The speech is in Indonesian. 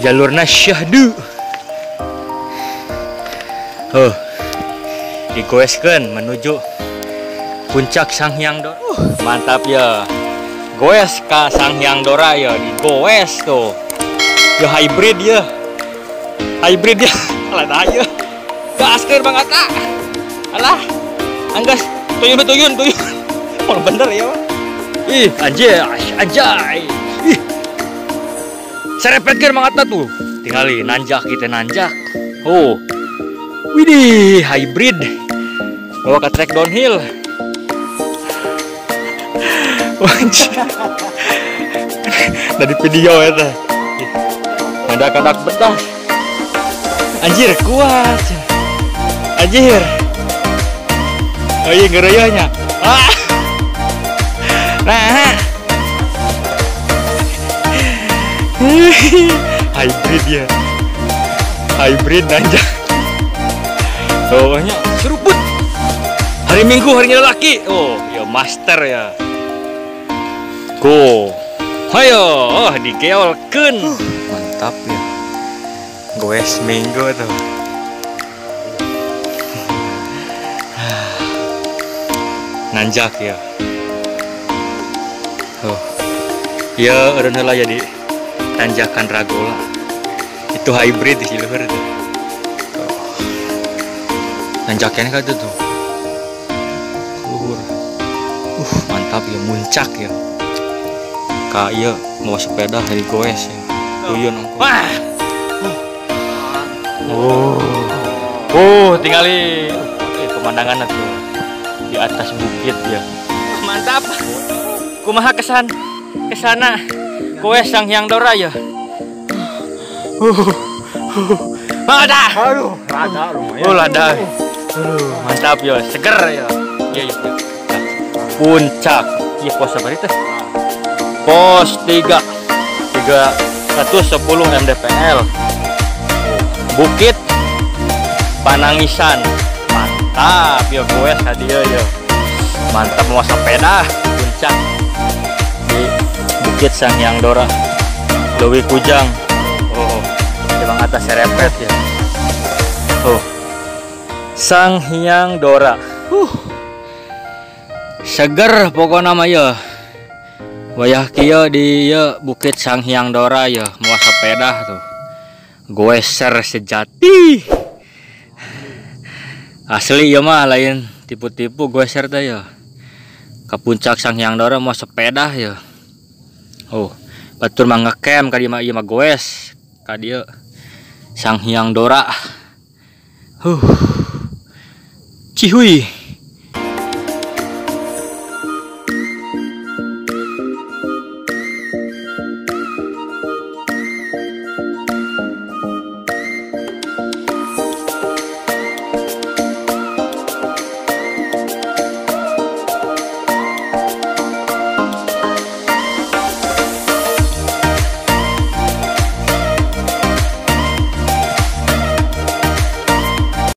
jalurnya syahdu. Digoeskeun menuju puncak Sanghyang Dora. Mantap ya. Goes ka Sanghyang Dora ya, digoes tuh. Ya hybrid ya. Hybrid ya. Alah dah ya. Gaskeun Bang Ata. Alah. Anggas tuyun. Oh bener ya. Ih, anjay. Ih. Serepetkeun Bang Ata tuh. Tinggali nanjak kita nanjak. Oh. Widih, hybrid. Bawa ke track downhill. Dari video ya teh. Ada kadak betah. Anjir kuat. Anjir. Oh iya ngerayahnya. Ah. Nah. Hybrid ya. Hybrid nanjak. Bawahnya seruput. Hari Minggu harinya lelaki. Oh, ya master ya. Go. Ayo, digeolkeun. Mantap ya. Goes Minggu tuh. Nanjak ya. Oh. Ya, urang heula jadi tanjakan Ragola. Itu hybrid di luhur tuh. Nanjaknya kan tuh. Luhur. Mantap ya, muncak ya. Kayak mau sepeda hari goes ya. Tuyun ongko. Wah. Tinggali pemandangan tuh di atas bukit ya. Mantap. Kumaha kesana goes Sanghyang Dora ya. Ada. Aduh, lada lumayan. Oh, lada. Mantap ya, seger ya. Iya. Puncak. Iya pos apa itu? Pos 3 310 mdpl. Bukit Panangisan. Mantap ya goes hadiah ya. Mantap mau sepeda puncak di Bukit Sanghyang Dora. Leuwih Kujang. Oh, emang atas serepet ya. Oh. Sanghyang Dora. Seger pokoknya mah ya. Wayah kieu di ya Bukit Sanghyang Dora ya, mau sepeda tuh. Goeser sejati. Asli ya mah lain tipu-tipu goeser teh ya. Ke puncak Sanghyang Dora mau sepeda ya. Oh, batur mah ngecamp ka dieu mah ieu mah goes ka dieu Sanghyang Dora. Cihuy.